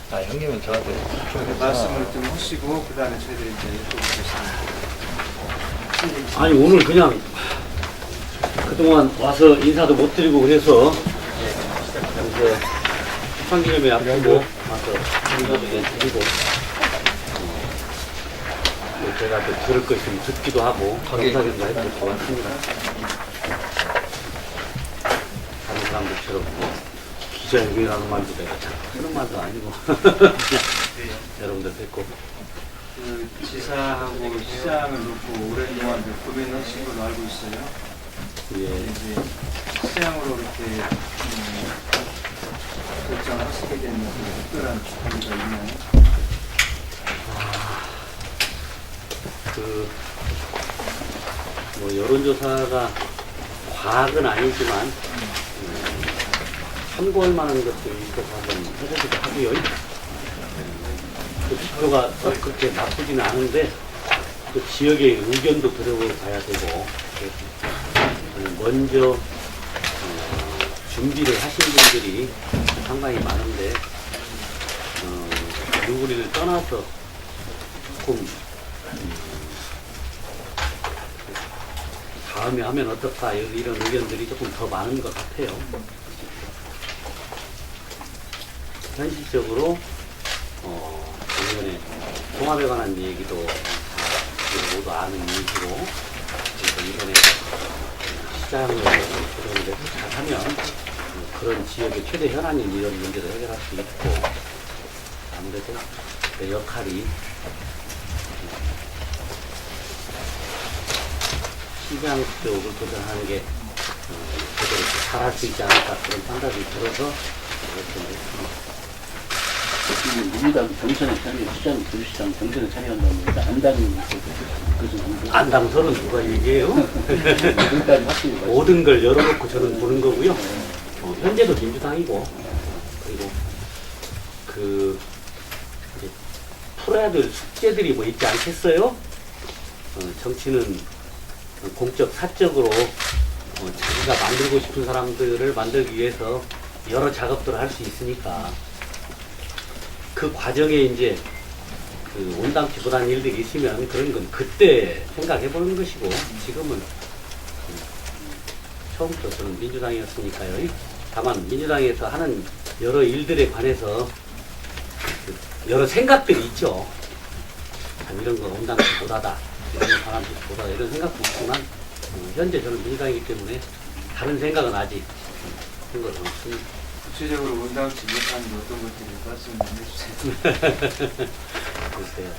아, 형님은 저한테 좀 말씀을 좀 하시고 그 다음에 저희들이 이제 여쭤보겠습니다. 아니 오늘 그냥 그동안 와서 인사도 못 드리고 그래서 이제 수상기념회 앞두고 와서 인사도 드리고 또 제가 또 들을 거 있으면 듣기도 하고 감사기도 해드리고 왔습니다. 다른 사람들처럼 기자회견이라는 말도 내가 참 하는 말도 아니고 그냥 여러분들 뵙고 그 지사하고 시장을 놓고 오랫동안 고민하신 걸로 알고 있어요. 예. 이제 시장으로 이렇게 결정하시게 된 특별한 계기가 있나요? 뭐 여론조사가 과학은 아니지만 참고할 만한 것들이 있어서 한번 해보기도 하고요. 그 지표가 그렇게 나쁘지는 않은데 또 지역의 의견도 들어봐야 되고 먼저 준비를 하신 분들이 상당히 많은데 누구리를 떠나서 조금 다음에 하면 어떨까 이런 의견들이 조금 더 많은 것 같아요. 현실적으로 작년에 통합에 관한 얘기도 다 모두 아는 이유로 그래서 이번에 시장을 조정을 잘하면 그런 지역의 최대 현안인 이런 문제도 해결할 수 있고 아무래도 내 역할이 시장 쪽을 도전하는 게 제대로 잘할 수 있지 않을까 그런 판단이 들어서 이렇게 했습니다. 지금 민주당 경선에 참여, 시장, 부시장 경선에 참여한다면 일단 안당 그것은 안당서는 누가 얘기해요? 일단 확실히 모든 걸 열어놓고 저는 보는 거고요. 현재도 민주당이고 그리고 그 이제 풀어야 될 숙제들이 뭐 있지 않겠어요? 정치는 공적, 사적으로 자기가 만들고 싶은 사람들을 만들기 위해서 여러 작업들을 할 수 있으니까 그 과정에 이제 그 온당치 못한 일들이 있으면 그런 건 그때 생각해 보는 것이고 지금은 처음부터 저는 민주당이었으니까요. 다만 민주당에서 하는 여러 일들에 관해서 여러 생각들이 있죠. 참 이런 거 온당치 못하다, 이런 거 바람직지 못하다 이런 생각도 있지만 현재 저는 민주당이기 때문에 다른 생각은 아직 생각은 없습니다. 구체적으로 온당치 못한 어떤 것들을 말씀 좀 해주세요. 글쎄요.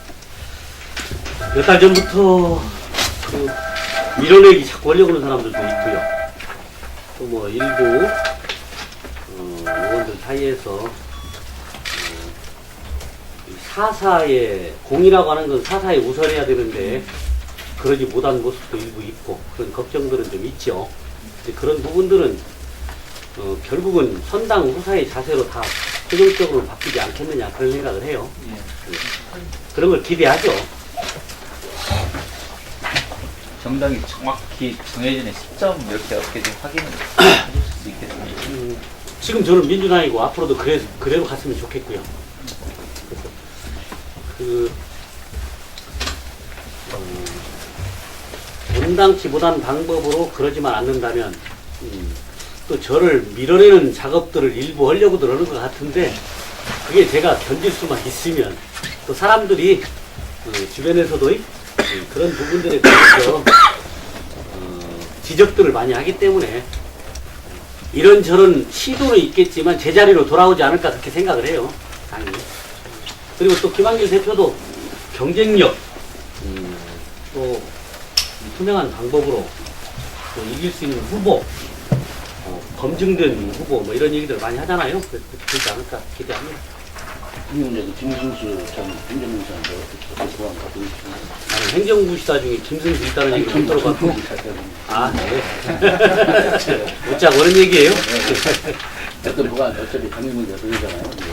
몇 달 전부터 그 밀어내기 자꾸 하려고 하는 사람들도 있고요. 또 뭐 일부 의원들 사이에서 사사의 공이라고 하는 건 사사에 우선해야 되는데 그러지 못한 모습도 일부 있고 그런 걱정들은 좀 있죠. 근데 그런 부분들은 결국은 선당 후사의 자세로 다 최종적으로 바뀌지 않겠느냐 그런 생각을 해요. 예. 그런 걸 기대하죠. 정당이 정확히 정해진 시점 이렇게 어떻게 좀 확인을 해주실 수 있겠습니까? 지금 저는 민주당이고 앞으로도 그래도 갔으면 좋겠고요. 온당치 못한 방법으로 그러지만 않는다면 또 저를 밀어내는 작업들을 일부 하려고 그러는 것 같은데 그게 제가 견딜 수만 있으면 또 사람들이 주변에서도 그런 부분들에 대해서 지적들을 많이 하기 때문에 이런저런 시도는 있겠지만 제자리로 돌아오지 않을까 그렇게 생각을 해요. 당연히. 그리고 또 김한길 대표도 경쟁력 또 투명한 방법으로 또 이길 수 있는 후보 검증된 후보 뭐 이런 얘기들 많이 하잖아요. 그렇지 않을까 기대합니다. 이 문제도 김승수 전 행정부시장도 어떻게 보완 갖고 있습니다. 나는 행정부시다 중에 김승수 있다는 얘기를 못 들어봤고 아 네. 못자 그런 얘기예요? 어떤 보완 어차피 강의 문제가 들리잖아요. 어떻게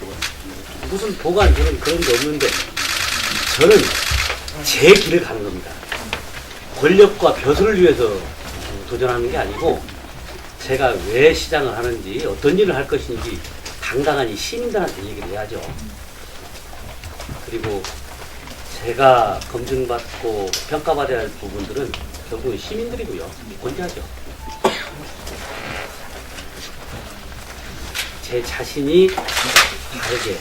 보완? 무슨 보관 저는 그런 게 없는데 저는 제 길을 가는 겁니다. 권력과 벼슬을 위해서 도전하는 게 아니고 제가 왜 시장을 하는지 어떤 일을 할 것인지 당당하니 시민들한테 얘기를 해야죠. 그리고 제가 검증받고 평가받아야 할 부분들은 결국은 시민들이고요. 권자죠. 제 자신이 다르게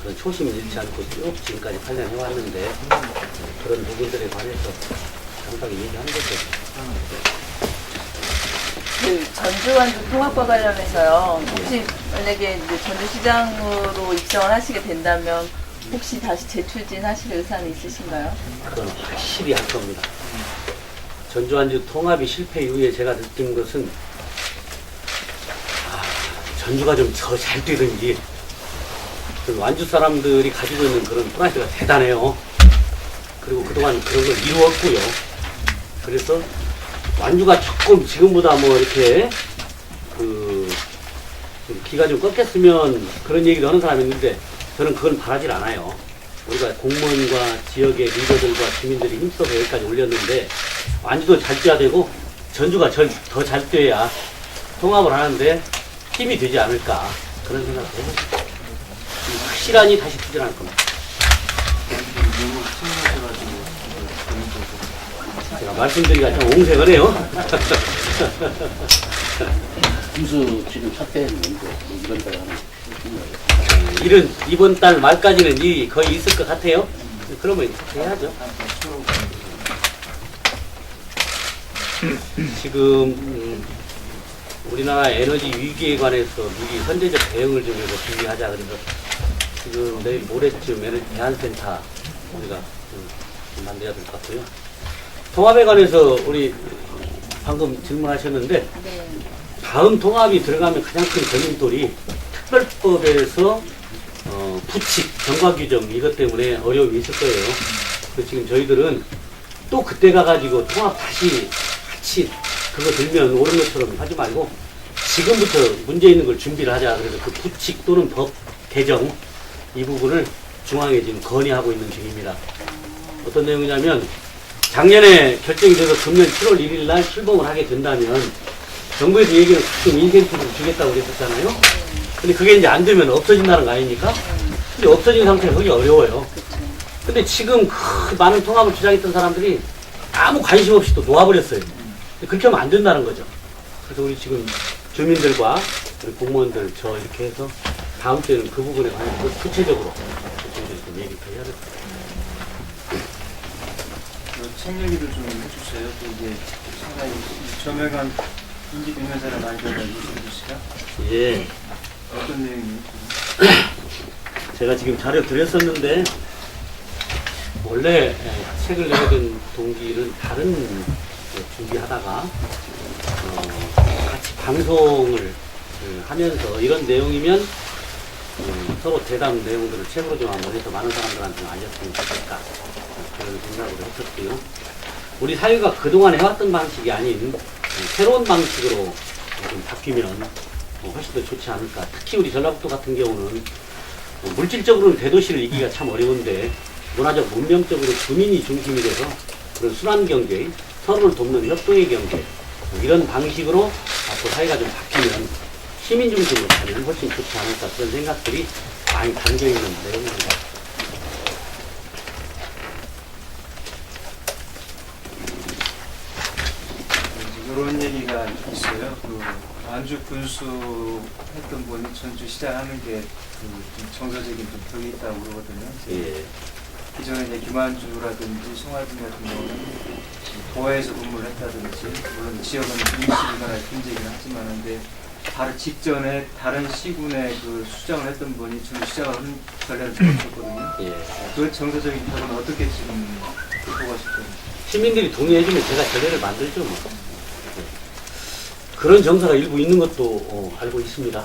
그런 초심을 잃지 않고 쭉 지금까지 8년 해왔는데 그런 부분들에 관해서 상당히 얘기하는 거죠. 그 전주완주 통합과 관련해서요. 혹시 만약에 이제 전주시장으로 입성을 하시게 된다면 혹시 다시 재추진하실 의사는 있으신가요? 그건 확실히 할 겁니다. 전주완주 통합이 실패 이후에 제가 느낀 것은 전주가 좀 더 잘 되든지 완주 사람들이 가지고 있는 그런 프라이드가 대단해요. 그리고 그동안 그런 걸 이루었고요. 그래서 완주가 조금 지금보다 뭐 이렇게 좀 기가 좀 꺾였으면 그런 얘기를 하는 사람이 있는데 저는 그건 바라질 않아요. 우리가 공무원과 지역의 리더들과 주민들이 힘써서 여기까지 올렸는데 완주도 잘 돼야 되고 전주가 더 잘 돼야 통합을 하는데 힘이 되지 않을까 그런 생각을 해봅니다. 확실하니 다시 투쟁할 겁니다. 너무 생각해가지고 제가 말씀드리기가 좀 옹색하네요. 군수 지금 사퇴했는데 뭐 이런 달 하나 일은 이번 달 말까지는 일이 거의 있을 것 같아요. 그러면 해야죠. 지금 우리나라 에너지 위기에 관해서 미리 선제적 대응을 좀 해서 준비하자. 그래서 지금 내일 모레쯤 에너지 대안센터 우리가 좀 만들어야 될 것 같고요. 통합에 관해서 우리 방금 질문하셨는데 네. 다음 통합이 들어가면 가장 큰 걸림돌이 특별법에서 부칙, 경과 규정 이것 때문에 어려움이 있을 거예요. 그래서 지금 저희들은 또 그때 가가지고 통합 다시 같이 그거 들면 옳은 것처럼 하지 말고 지금부터 문제 있는 걸 준비를 하자. 그래서 그 부칙 또는 법 개정 이 부분을 중앙에 지금 건의하고 있는 중입니다. 어떤 내용이냐면 작년에 결정이 돼서 금년 7월 1일 날 출범을 하게 된다면 정부에서 얘기는 가끔 인센티브를 주겠다고 그랬었잖아요. 근데 그게 이제 안 되면 없어진다는 거 아닙니까? 근데 없어진 상태는 그게 어려워요. 근데 지금 그 많은 통합을 주장했던 사람들이 아무 관심 없이 또 놓아버렸어요. 그렇게 하면 안 된다는 거죠. 그래서 우리 지금 주민들과 우리 공무원들 저 이렇게 해서 다음 주에는 그 부분에 관해서 구체적으로 좀 얘기를 해야 될 것 같아요. 책 얘기를 좀 해주세요. 이게 상당히 저명한 인지도 있는 사람 많이 들어가 이수주 씨가 예. 어떤 내용이에요? 제가 지금 자료 드렸었는데 원래 책을 내게 된 동기는 다른 준비하다가 같이 방송을 하면서 이런 내용이면 서로 대담 내용들을 책으로 좀 한번 해서 많은 사람들한테 알렸으면 좋겠다 그런 생각으로 했었고요. 우리 사회가 그동안 해왔던 방식이 아닌 새로운 방식으로 좀 바뀌면 훨씬 더 좋지 않을까. 특히 우리 전라북도 같은 경우는 물질적으로는 대도시를 이기기가 참 어려운데 문화적 문명적으로 주민이 중심이 돼서 그런 순환경제, 서로를 돕는 협동의 경제 이런 방식으로 앞으로 사회가 좀 바뀌면 시민 중심으로 가면 훨씬 좋지 않을까 그런 생각들이 많이 담겨있는 내용입니다. 이런 얘기가 있어요. 그 완주 군수 했던 분이 전주시장 하는 게 정서적인 좀 벽이 있다고 그러거든요. 예. 기존에 이제 김한주라든지 송하진 같은 경우는 도에서 근무를 했다든지 물론 지역은 임시군이나 군제이긴 하지만 근데 바로 직전에 다른 시군에 그 수장을 했던 분이 전주시장을 하는 전례를 들었었거든요. 예. 그 정서적인 벽은 어떻게 지금 극복하실 거예요? 시민들이 동의해주면 제가 전례를 만들죠. 뭐. 그런 정서가 일부 있는 것도 알고 있습니다.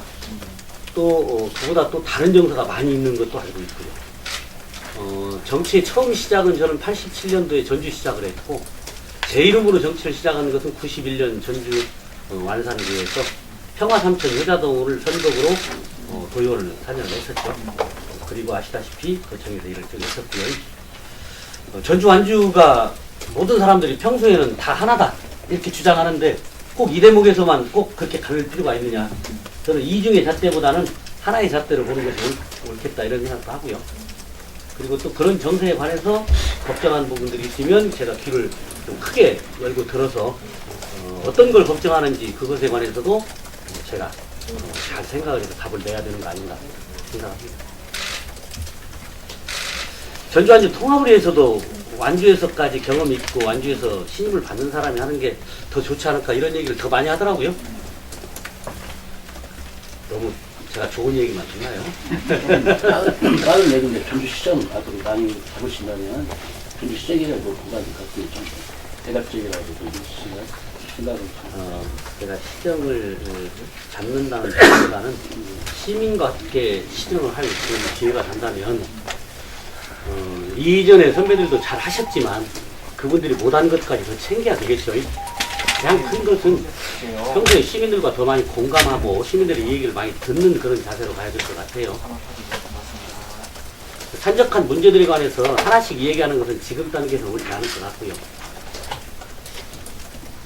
또 그보다 또 다른 정서가 많이 있는 것도 알고 있고요. 정치의 처음 시작은 저는 87년도에 전주 시작을 했고 제 이름으로 정치를 시작한 것은 91년 전주 완산구에서 평화삼천 효자동을 선덕으로 도의원을 4년을 했었죠. 그리고 아시다시피 거청에서 일을 좀 했었고요. 전주 완주가 모든 사람들이 평소에는 다 하나다 이렇게 주장하는데 꼭 이 대목에서만 꼭 그렇게 갈 필요가 있느냐. 저는 이중의 잣대보다는 하나의 잣대를 보는 것이 옳겠다 이런 생각도 하고요. 그리고 또 그런 정세에 관해서 걱정하는 부분들이 있으면 제가 귀를 좀 크게 열고 들어서 어떤 걸 걱정하는지 그것에 관해서도 제가 잘 생각을 해서 답을 내야 되는 거 아닌가 생각합니다. 전주 완주 통합을 위해서도 완주에서까지 경험이 있고 완주에서 신임을 받는 사람이 하는 게 더 좋지 않을까 이런 얘기를 더 많이 하더라고요. 너무 제가 좋은 얘기만 듣나요? 다른 내근데 전주시장 앞으로 많이 잡으신다면 전주시장이라도 공간이 갖고 좀 대략적이라도 좀 있으시면 생각을 제가 시정을 잡는다는 것보다는 시민과 함께 시정을 할 그런 기회가 된다면 이전에 선배들도 잘 하셨지만 그분들이 못한 것까지 더 챙겨야 되겠죠. 가장 큰 것은 평소에 시민들과 더 많이 공감하고 시민들의 얘기를 많이 듣는 그런 자세로 가야 될 것 같아요. 산적한 문제들에 관해서 하나씩 얘기하는 것은 지금 단계에서 옳지 않을 것 같고요.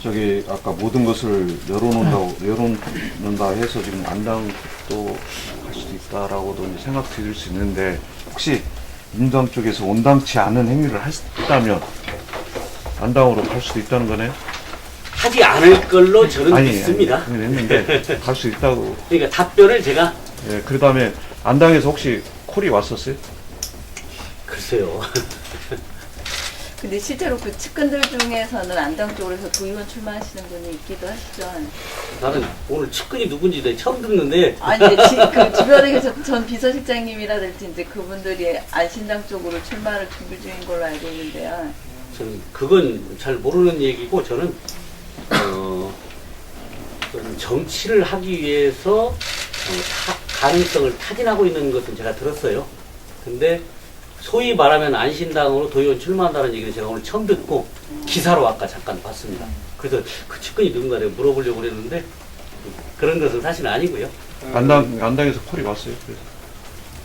저기 아까 모든 것을 열어놓는다 해서 지금 안당도 할 수도 있다라고도 이제 생각 드릴 수 있는데 혹시 민주당 쪽에서 온당치 않은 행위를 했다면 안당으로 갈 수도 있다는 거네? 하지 않을 걸로 저는 믿습니다. 아니, 했는데 갈 수 있다고. 그러니까 답변을 제가 예, 그 다음에 안당에서 혹시 콜이 왔었어요? 글쎄요. 근데 실제로 그 측근들 중에서는 안당 쪽으로서 도의원 출마하시는 분이 있기도 하시죠. 나는 오늘 측근이 누군지 내가 처음 듣는데 아니, 그 주변에 계신 전 비서실장님이라든지 이제 그분들이 안신당 쪽으로 출마를 준비 중인 걸로 알고 있는데요. 저는 그건 잘 모르는 얘기고 저는 좀 정치를 하기 위해서 가능성을 타진하고 있는 것은 제가 들었어요. 근데 소위 말하면 안신당으로 도의원 출마한다는 얘기는 제가 오늘 처음 듣고 기사로 아까 잠깐 봤습니다. 그래서 그 측근이 누군가 내가 물어보려고 그랬는데 그런 것은 사실은 아니고요. 안당에서 콜이 왔어요. 그래서.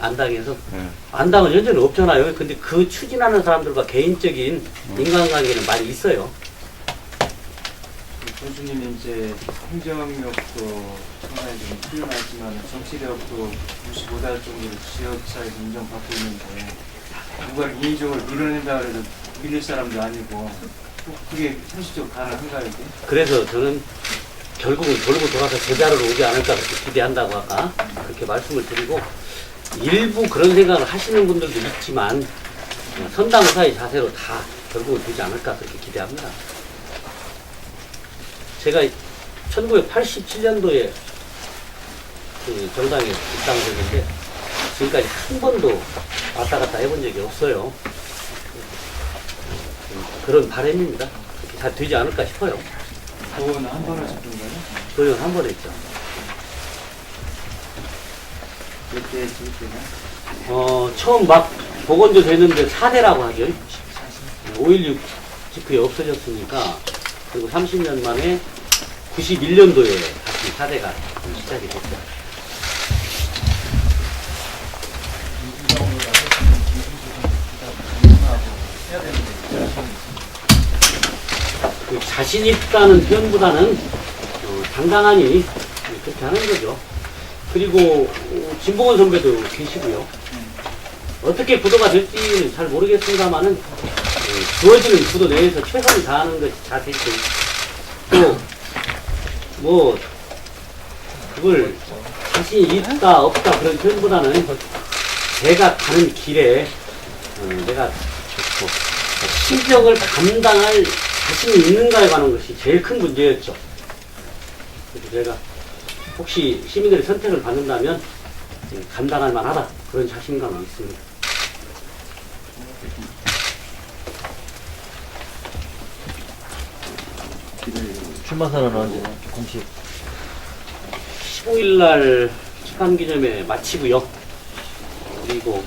안당에서 예. 안당은 현재는 없잖아요. 근데 그 추진하는 사람들과 개인적인 인간관계는 많이 있어요. 교수님이 이제 행정력도 상당히 좀 훌륭하지만 정치력도 무시 못할 정도로 지역사회에서 인정받고 있는데 누가 인위적으로 밀어낸다 그래도 밀릴 사람도 아니고 그게 현실적으로 가능한가요? 이게? 그래서 저는 결국은 돌고 돌아서 제자리로 오지 않을까 그렇게 기대한다고 아까 그렇게 말씀을 드리고 일부 그런 생각을 하시는 분들도 있지만 선당사의 자세로 다 결국은 되지 않을까 그렇게 기대합니다. 제가 1987년도에 그 정당에 입당했는데 지금까지 한 번도 왔다 갔다 해본 적이 없어요. 그런 바람입니다. 그렇게 잘 되지 않을까 싶어요. 도원 한 번을 잡던가요? 도의원 한 번 했죠. 몇대 때나? 처음 막 복원도 됐는데 4대라고 하죠. 5.16 집회 없어졌으니까 그리고 30년 만에 91년도에 다시 4대가 시작이 됐죠. 그 자신 있다는 표현보다는 당당하니 그렇게 하는 거죠. 그리고 진봉원 선배도 계시고요. 어떻게 구도가 될지는 잘 모르겠습니다만은 주어지는 구도 내에서 최선을 다하는 것이 자세이고 또 뭐 그걸 자신이 있다 없다 그런 표현보다는 제가 가는 길에 내가 실적을 감당할 자신이 있는가에 관한 것이 제일 큰 문제였죠. 그래서 제가 혹시 시민들의 선택을 받는다면 감당할 만하다 그런 자신감이 있습니다. 출마 선언은 언제 공식? 15일날 기간기념회 마치고요. 그리고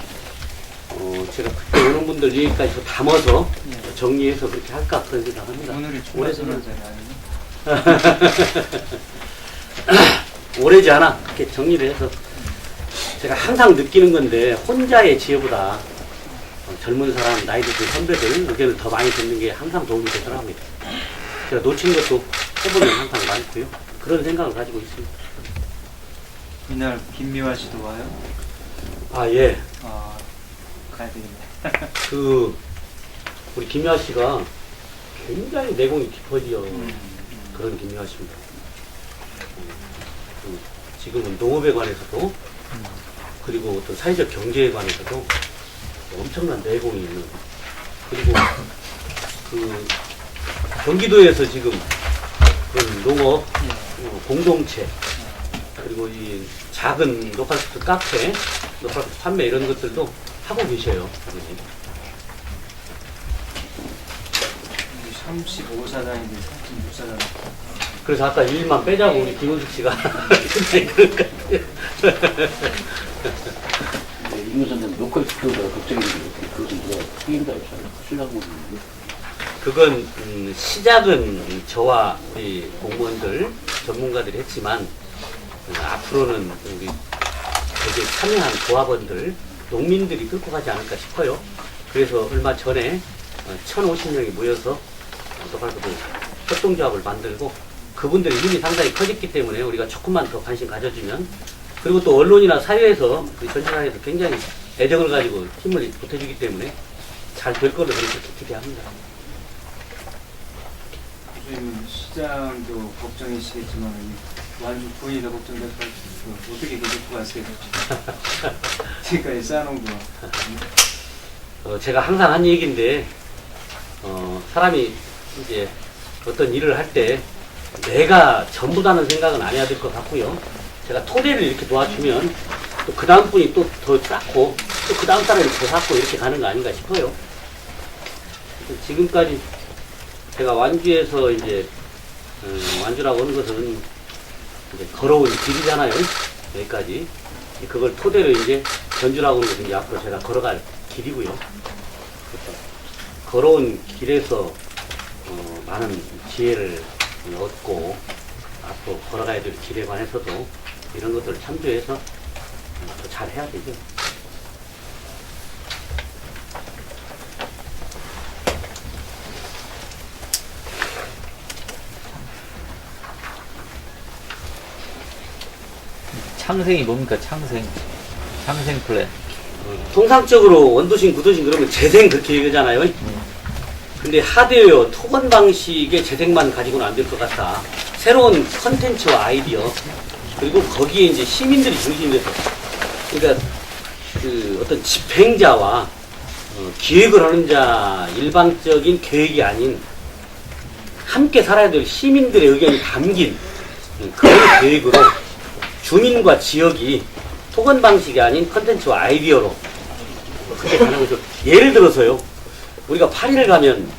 제가 그때 오는 분들 얘기까지 더 담아서 정리해서 그렇게 할까 그런 생각합니다. 오늘이 출마 선언잖아요. 오래지 않아 그렇게 정리를 해서 제가 항상 느끼는 건데 혼자의 지혜보다 젊은 사람 나이 드신 선배들 의견을 더 많이 듣는 게 항상 도움이 되더랍니다. 제가 놓친 것도 해보면 항상 많고요. 그런 생각을 가지고 있습니다. 이날 김미화 씨도 와요? 아, 예. 아, 가야 되겠네. 우리 김미화 씨가 굉장히 내공이 깊어지어 그런 김미화 씨입니다. 지금은 농업에 관해서도 그리고 또 사회적 경제에 관해서도 엄청난 내공이 있는, 그리고 경기도에서 지금 그런 농업 공동체, 그리고 이 작은 로컬푸드 카페, 로컬푸드 판매 이런 것들도 하고 계셔요. 35사단인데 36사단. 그래서 아까 일만 빼자고 우리 김은숙 씨가 그럴 것 같아요. 임금 선생님 로컬 스토어가 걱정인데 그것은 누가 책임자로 하시려고 하는데 그건 시작은 저와 우리 공무원들, 전문가들이 했지만 앞으로는 우리 거기에 참여한 조합원들, 농민들이 끌고 가지 않을까 싶어요. 그래서 얼마 전에 1,050명이 모여서 로컬푸드 협동조합을 만들고 그분들의 힘이 상당히 커졌기 때문에 우리가 조금만 더 관심 가져주면, 그리고 또 언론이나 사회에서 우리 전시장에서 굉장히 애정을 가지고 힘을 보태주기 때문에 잘 될 거로 그렇게 기대합니다. 교수님 시장도 걱정이시겠지만 완주 부인도 걱정될 것 같아요. 어떻게 계속 구하세요? 지금까지 쌓아놓은 거. 제가 항상 한 얘기인데 사람이 이제 어떤 일을 할 때 내가 전부다는 생각은 안 해야 될 것 같고요. 제가 토대를 이렇게 도와주면 또 그 다음 분이 또 더 쌓고 또 그 다음 사람이 더 쌓고 이렇게 가는 거 아닌가 싶어요. 지금까지 제가 완주에서 이제 완주라고 하는 것은 이제 걸어온 길이잖아요. 여기까지. 그걸 토대로 이제 전주라고 하는 것은 이제 앞으로 제가 걸어갈 길이고요. 걸어온 길에서 많은 지혜를 얻고 앞으로 걸어가야 될 길에 관해서도 이런 것들을 참조해서 더 잘해야 되죠. 창생이 뭡니까? 창생 플랜. 통상적으로 원도심, 구도심 그러면 재생 그렇게 얘기하잖아요. 근데 하드웨어, 토건 방식의 재생만 가지고는 안 될 것 같다. 새로운 컨텐츠와 아이디어, 그리고 거기에 이제 시민들이 중심이 돼서, 그러니까 그 어떤 집행자와 기획을 하는 자, 일방적인 계획이 아닌 함께 살아야 될 시민들의 의견이 담긴 그런 계획으로 주민과 지역이 토건 방식이 아닌 컨텐츠와 아이디어로 그렇게 가는 거죠. 예를 들어서요, 우리가 파리를 가면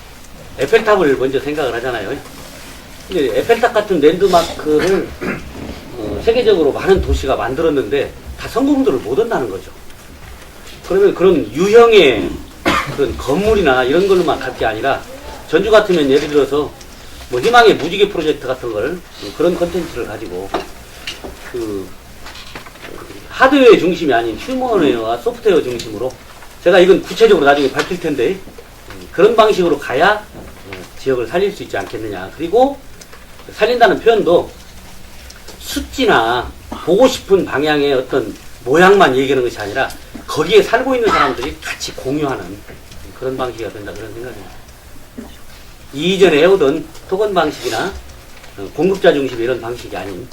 에펠탑을 먼저 생각을 하잖아요. 근데 에펠탑 같은 랜드마크를 세계적으로 많은 도시가 만들었는데 다 성공들을 못 한다는 거죠. 그러면 그런 유형의 그런 건물이나 이런 걸로만 갈 게 아니라, 전주 같으면 예를 들어서 뭐 희망의 무지개 프로젝트 같은 걸, 그런 컨텐츠를 가지고 그 하드웨어 중심이 아닌 휴머웨어와 소프트웨어 중심으로, 제가 이건 구체적으로 나중에 밝힐 텐데 그런 방식으로 가야 지역을 살릴 수 있지 않겠느냐. 그리고 살린다는 표현도 숫지나 보고 싶은 방향의 어떤 모양만 얘기하는 것이 아니라 거기에 살고 있는 사람들이 같이 공유하는 그런 방식이 된다, 그런 생각입니다. 이전에 해오던 토건 방식이나 공급자 중심 이런 방식이 아닌,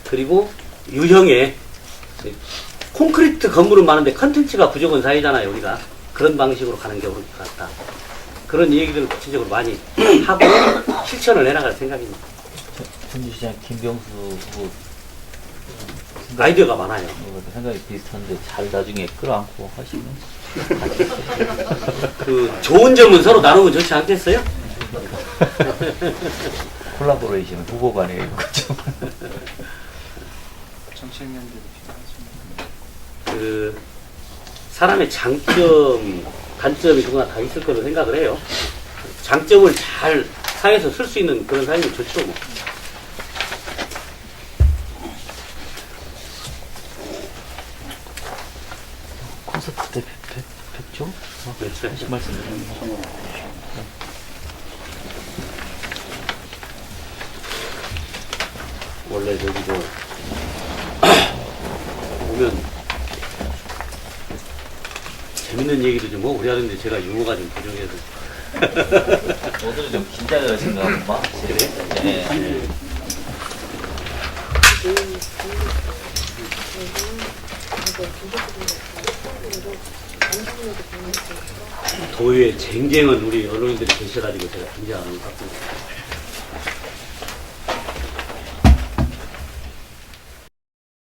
그리고 유형의 콘크리트 건물은 많은데 컨텐츠가 부족한 사회잖아요, 우리가. 그런 방식으로 가는 게 옳을 것 같다. 그런 얘기들을 구체적으로 많이 하고 실천을 해나갈 생각입니다. 전주시장 김병수 후보 아이디어가 많아요. 생각이 비슷한데 잘 나중에 끌어안고 하시면 그 좋은 점은 서로 나누면 좋지 않겠어요? 콜라보레이션 후보 간에 그죠? 정책면대도 필요하지만. 그 사람의 장점, 단점이 누구나 다 있을 거로 생각을 해요. 장점을 잘 사회에서 쓸 수 있는 그런 사람이 좋죠, 뭐. 콘서트 때 뵙죠? 네. 하신 말씀 드리면 원래 저기도 보면 재밌는 얘기도 좀 하고 그러는데 제가 유머가 좀 부족해서 오늘은 좀 긴장을 생각하구만. 그래? 네. 도의의 쟁쟁은 우리 언론인들이 계셔가지고 제가 긴장을 갖고